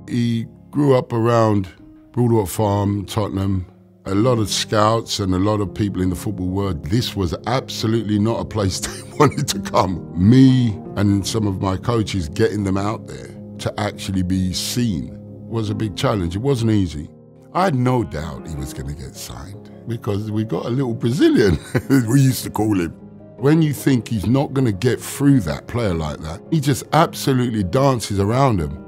He grew up around Broadwater Farm, Tottenham. A lot of scouts and a lot of people in the football world, this was absolutely not a place they wanted to come. Me and some of my coaches getting them out there to actually be seen was a big challenge. It wasn't easy. I had no doubt he was going to get signed because we got a little Brazilian, we used to call him. When you think he's not going to get through that player like that, he just absolutely dances around him.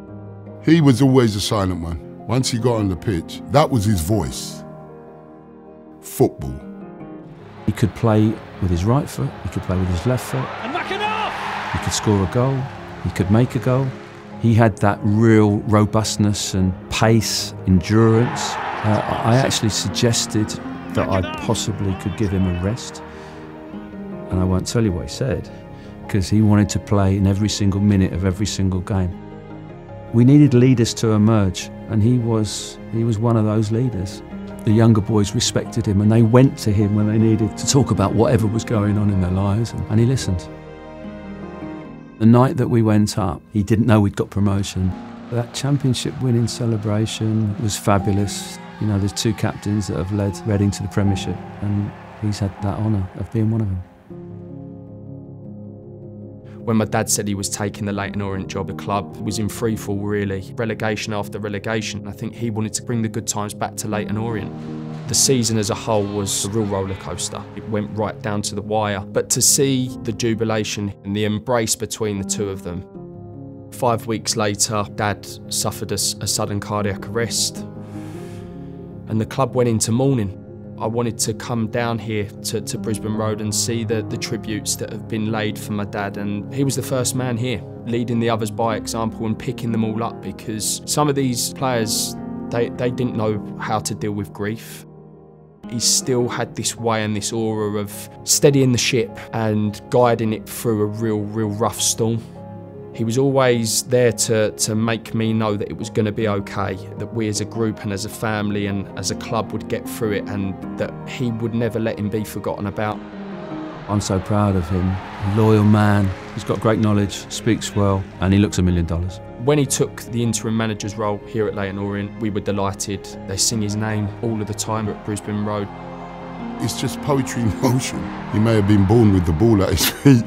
He was always a silent one. Once he got on the pitch, that was his voice. Football. He could play with his right foot, he could play with his left foot. And McAnuff! He could score a goal, he could make a goal. He had that real robustness and pace, endurance. I actually suggested that I possibly could give him a rest. And I won't tell you what he said, because he wanted to play in every single minute of every single game. We needed leaders to emerge, and he was one of those leaders. The younger boys respected him and they went to him when they needed to talk about whatever was going on in their lives, and he listened. The night that we went up, he didn't know we'd got promotion. That championship winning celebration was fabulous. You know, there's two captains that have led Reading to the Premiership, and he's had that honour of being one of them. When my dad said he was taking the Leyton Orient job, the club was in freefall really, relegation after relegation. I think he wanted to bring the good times back to Leyton Orient. The season as a whole was a real roller coaster. It went right down to the wire. But to see the jubilation and the embrace between the two of them. 5 weeks later, Dad suffered a sudden cardiac arrest and the club went into mourning. I wanted to come down here to Brisbane Road and see the tributes that have been laid for my dad, and he was the first man here, leading the others by example and picking them all up, because some of these players, they didn't know how to deal with grief. He still had this way and this aura of steadying the ship and guiding it through a real rough storm. He was always there to make me know that it was going to be okay, that we as a group and as a family and as a club would get through it, and that he would never let him be forgotten about. I'm so proud of him. A loyal man, he's got great knowledge, speaks well, and he looks $1 million. When he took the interim manager's role here at Leyton Orient, we were delighted. They sing his name all of the time at Brisbane Road. It's just poetry in motion. He may have been born with the ball at his feet.